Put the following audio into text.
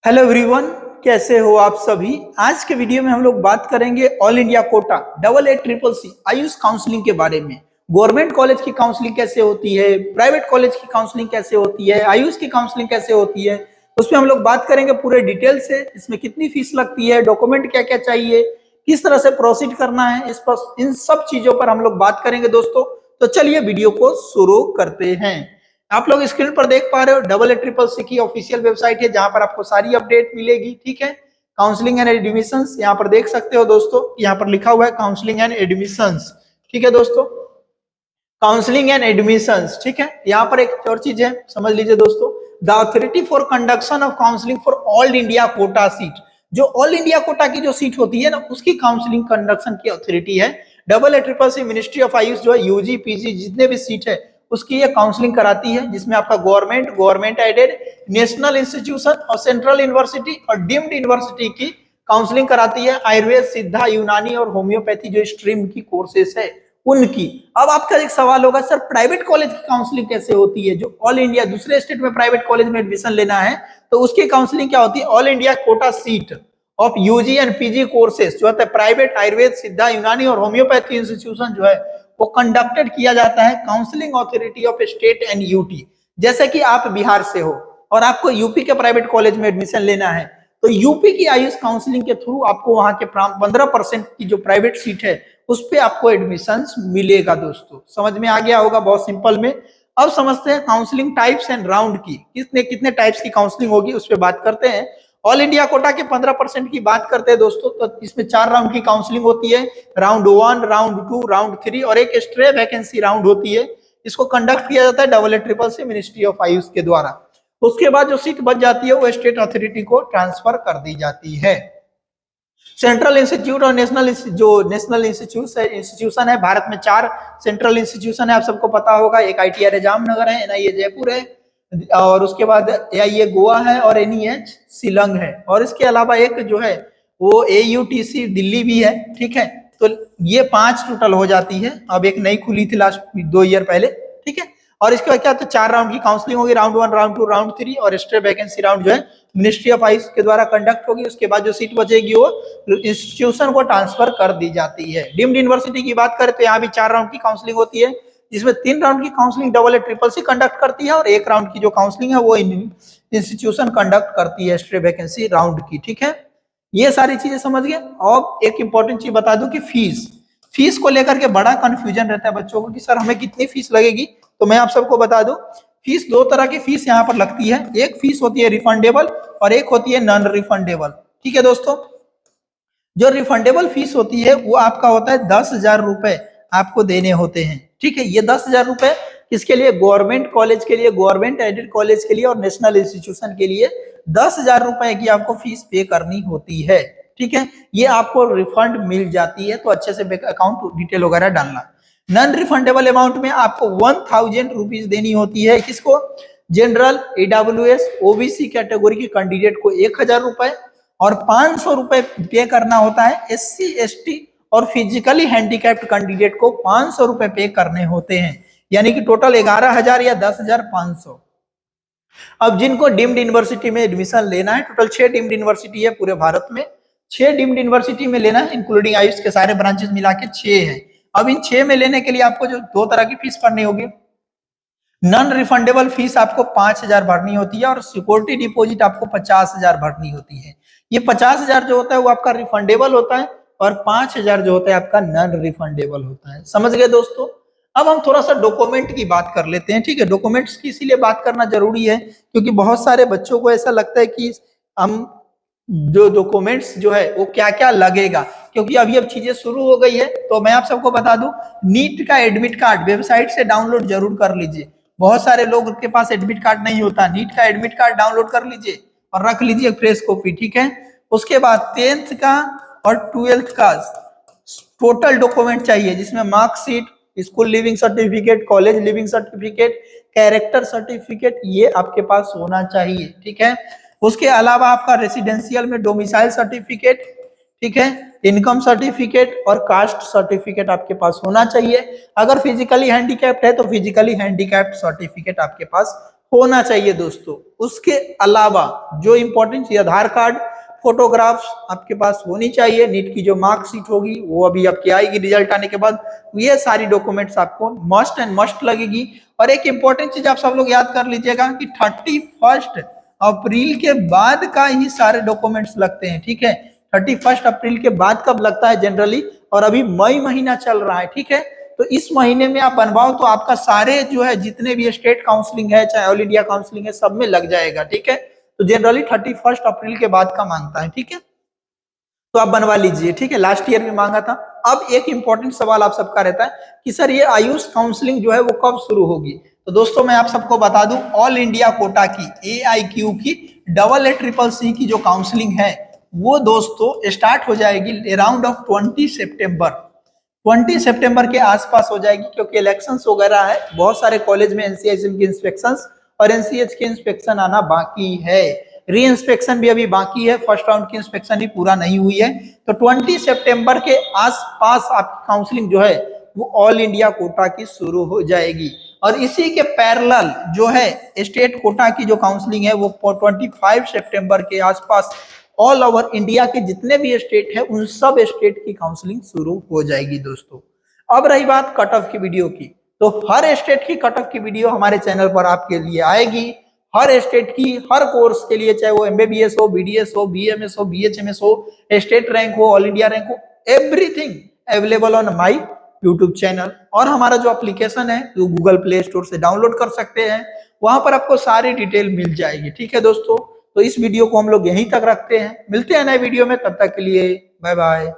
Hello everyone, कैसे हो आप सभी। आज के वीडियो में हम लोग बात करेंगे all India Kota AA CCC Ayush counselling के बारे में। गवर्नमेंट कॉलेज की काउंसलिंग कैसे होती है, प्राइवेट कॉलेज की काउंसलिंग कैसे होती है, आयुष की काउंसलिंग कैसे होती है, उसमें हम लोग बात करेंगे पूरे डिटेल से। इसमें कितनी फीस लगती है, डॉक्यूमेंट क्या क्या चाहिए, किस तरह से प्रोसीड करना है, इस पर इन सब चीजों पर हम लोग बात करेंगे दोस्तों। तो चलिए वीडियो को शुरू करते हैं। आप लोग स्क्रीन पर देख पा रहे हो AA CCC की ऑफिशियल वेबसाइट है, जहां पर आपको सारी अपडेट मिलेगी। ठीक है, काउंसलिंग एंड एडमिशंस यहाँ पर देख सकते हो दोस्तों। यहाँ पर लिखा हुआ है काउंसलिंग एंड एडमिशंस। ठीक है दोस्तों, काउंसलिंग एंड एडमिशंस। ठीक है, यहाँ पर एक और चीज है, समझ लीजिए दोस्तों। The authority for conduction of counselling for all India quota seat, जो ऑल इंडिया कोटा की जो सीट होती है ना, उसकी काउंसलिंग कंडक्शन की अथॉरिटी है AA CCC। Ministry of Ayush जो है यूजी पीजी जितने भी सीट है उसकी ये काउंसलिंग कराती है, जिसमें आपका गवर्नमेंट एडेड, नेशनल इंस्टीट्यूशन और सेंट्रल यूनिवर्सिटी और डीम्ड यूनिवर्सिटी की काउंसलिंग कराती है। आयुर्वेद, सिद्धा, यूनानी और होम्योपैथी जो स्ट्रीम की कोर्सेस है उनकी। अब आपका एक सवाल होगा, सर प्राइवेट कॉलेज की काउंसलिंग कैसे होती है? जो ऑल इंडिया दूसरे स्टेट में प्राइवेट कॉलेज में एडमिशन लेना है तो उसकी काउंसलिंग क्या होती है? All India quota seat of UG and PG courses जो है प्राइवेट आयुर्वेद, सिद्धा, यूनानी और होम्योपैथी इंस्टीट्यूशन जो है वो कंडक्टेड किया जाता है counselling authority of state and UT. जैसे कि आप बिहार से हो और आपको यूपी के प्राइवेट कॉलेज में एडमिशन लेना है तो यूपी की आयुष काउंसलिंग के थ्रू आपको वहां के 15% की जो प्राइवेट सीट है उस पे आपको एडमिशन मिलेगा। दोस्तों समझ में आ गया होगा बहुत सिंपल में। अब समझते हैं काउंसलिंग टाइप्स एंड राउंड की, कितने कितने टाइप्स की काउंसलिंग होगी उस पर बात करते हैं। ऑल इंडिया कोटा के 15% की बात करते हैं दोस्तों, तो इसमें 4 राउंड की काउंसलिंग होती है। राउंड 1, राउंड 2, राउंड 3 और एक स्ट्रे वैकेंसी राउंड होती है। इसको कंडक्ट किया जाता है AA CCC ministry of Ayush के द्वारा। उसके बाद जो सीट बच जाती है वो स्टेट अथॉरिटी को ट्रांसफर कर दी जाती है। सेंट्रल इंस्टीट्यूट और नेशनल इंस्टीट्यूशन है। भारत में 4 सेंट्रल इंस्टीट्यूशन है, आप सबको पता होगा। एक ITR जामनगर है, NIA जयपुर है और उसके बाद AIA गोवा है और NEH शिलंग है। और इसके अलावा एक जो है वो AUTC दिल्ली भी है। ठीक है, तो ये 5 टोटल हो जाती है। अब एक नई खुली थी लास्ट 2 ईयर पहले। ठीक है, और इसके बाद क्या, तो 4 राउंड की काउंसलिंग होगी। राउंड 1, राउंड 2, राउंड 3 और स्टे वैकेंसी राउंड जो है मिनिस्ट्री ऑफ आयुष के द्वारा कंडक्ट होगी। उसके बाद जो सीट बचेगी वो इंस्टीट्यूशन को ट्रांसफर कर दी जाती है। डीम्ड यूनिवर्सिटी की बात करें तो यहाँ भी 4 राउंड की काउंसलिंग होती है, जिसमें 3 राउंड की काउंसलिंग AA CCC कंडक्ट करती है और 1 राउंड की जो काउंसलिंग है वो इंस्टीट्यूशन कंडक्ट करती है स्टे वैकेंसी राउंड की। ठीक है, ये सारी चीजें समझ गए। और एक इंपॉर्टेंट चीज बता दूं कि फीस को लेकर के बड़ा कंफ्यूजन रहता है बच्चों को कि सर हमें कितनी फीस लगेगी। तो मैं आप सबको बता दूं, फीस 2 तरह की फीस यहाँ पर लगती है। एक फीस होती है रिफंडेबल और एक होती है नॉन रिफंडेबल। ठीक है दोस्तों, जो रिफंडेबल फीस होती है वो आपका होता है 10,000 रुपए आपको देने होते हैं। ठीक है, ये 10,000 रुपए किसके लिए? गवर्नमेंट कॉलेज के लिए, गवर्नमेंट एडेड कॉलेज के लिए और नेशनल इंस्टीट्यूशन के लिए 10,000 रुपए की आपको फीस पे करनी होती है। ठीक है, ये आपको रिफंड मिल जाती है, तो अच्छे से बैंक अकाउंट डिटेल वगैरह डालना। नॉन रिफंडेबल अमाउंट में आपको 1000 रुपीज देनी होती है। किसको? जनरल, AWS, OBC कैटेगरी के कैंडिडेट को 1000 रुपए और 500 रुपए पे करना होता है SC ST और फिजिकली हैंडीकैप्ड कैंडिडेट को 500 रुपए पे करने होते हैं, यानी कि टोटल 11,000 या 10,500। अब जिनको डीम्ड यूनिवर्सिटी में एडमिशन लेना है, टोटल 6 डीम्ड यूनिवर्सिटी है पूरे भारत में, 6 डीम्ड यूनिवर्सिटी में लेना है, इंक्लूडिंग आयुष के सारे ब्रांचेस मिला के 6 है। अब इन 6 में लेने के लिए आपको जो 2 तरह की फीस भरनी होगी। नॉन रिफंडेबल फीस आपको 5,000 भरनी होती है और सिक्योरिटी डिपॉजिट आपको 50,000 भरनी होती है। ये 50,000 जो होता है वो आपका रिफंडेबल होता है और 5,000 जो होता है आपका नॉन रिफंडेबल होता है। समझ गए दोस्तों? अब हम थोड़ा सा डॉक्यूमेंट की बात कर लेते हैं। ठीक है, डॉक्यूमेंट्स की इसीलिए बात करना जरूरी है क्योंकि बहुत सारे बच्चों को ऐसा लगता है कि हम जो डॉक्यूमेंट्स जो है वो क्या क्या लगेगा, क्योंकि अभी अब चीजें शुरू हो गई है। तो मैं आप सबको बता दूं, नीट का एडमिट कार्ड वेबसाइट से डाउनलोड जरूर कर लीजिए। बहुत सारे लोग के पास एडमिट कार्ड नहीं होता, नीट का एडमिट कार्ड डाउनलोड कर लीजिए और रख लीजिए फ्रेश कॉपी। ठीक है, उसके बाद 10th का और 12th का टोटल डॉक्यूमेंट चाहिए, जिसमें marksheet, school leaving certificate, college leaving certificate, character certificate, ये आपके पास होना चाहिए। ठीक है, उसके अलावा आपका रेसिडेंशियल में डोमिसाइल सर्टिफिकेट, ठीक है, इनकम सर्टिफिकेट और कास्ट सर्टिफिकेट आपके पास होना चाहिए। अगर फिजिकली हैंडीकैप्ड है तो फिजिकली हैंडीकैप्ड सर्टिफिकेट आपके पास होना चाहिए दोस्तों। उसके अलावा जो इंपॉर्टेंट आधार कार्ड, फोटोग्राफ्स आपके पास होनी चाहिए। नीट की जो मार्कशीट होगी वो अभी आपकी आएगी रिजल्ट आने के बाद, ये सारी डॉक्यूमेंट्स आपको मस्ट एंड मस्ट लगेगी। और एक इंपॉर्टेंट चीज आप सब लोग याद कर लीजिएगा कि 31 अप्रैल के बाद का ही सारे डॉक्यूमेंट्स लगते हैं, ठीक है। 31 अप्रैल के बाद कब लगता है जनरली, और अभी मई महीना चल रहा है, ठीक है। तो इस महीने में आप बनवाओ तो आपका सारे जो है जितने भी स्टेट काउंसलिंग है चाहे ऑल इंडिया काउंसलिंग है सब में लग जाएगा, ठीक है। तो जनरली 31 अप्रैल के बाद का मांगता है, ठीक है। तो आप बनवा लीजिए, ठीक है। लास्ट ईयर में मांगा था। अब एक इंपॉर्टेंट सवाल आप सबका रहता है कि सर ये आयुष काउंसलिंग जो है वो कब शुरू होगी। तो दोस्तों मैं आप सबको बता दूं, ऑल इंडिया कोटा की AIQ की AA CCC की जो काउंसलिंग है वो दोस्तों स्टार्ट हो जाएगी अराउंड ऑफ 20 सितंबर। 20 सितंबर के आसपास हो जाएगी, क्योंकि इलेक्शंस वगैरह है, बहुत सारे कॉलेज में NCISM की इंस्पेक्शंस और NCH की इंस्पेक्शन आना बाकी है। री इंस्पेक्शन भी अभी बाकी है, फर्स्ट राउंड की इंस्पेक्शन भी पूरा नहीं हुई है। तो 20 सितंबर के आसपास आपकी काउंसलिंग जो है वो ऑल इंडिया कोटा की शुरू हो जाएगी। और इसी के पैरेलल जो है स्टेट कोटा की जो काउंसलिंग है वो 25 सितंबर के आसपास ऑल ओवर इंडिया के जितने भी स्टेट है उन सब स्टेट की काउंसलिंग शुरू हो जाएगी दोस्तों। अब रही बात कट ऑफ की वीडियो की, तो हर स्टेट की कट ऑफ की वीडियो हमारे चैनल पर आपके लिए आएगी। हर स्टेट की हर कोर्स के लिए, चाहे वो MBBS हो, BDS हो, BMS हो, BHMS हो, स्टेट रैंक हो, ऑल इंडिया रैंक हो, everything available on my YouTube channel. और हमारा जो एप्लीकेशन है जो गूगल प्ले स्टोर से डाउनलोड कर सकते हैं, वहां पर आपको सारी डिटेल मिल जाएगी, ठीक है दोस्तों। तो इस वीडियो को हम लोग यहीं तक रखते हैं, मिलते हैं नए वीडियो में, तब तक के लिए बाय बाय।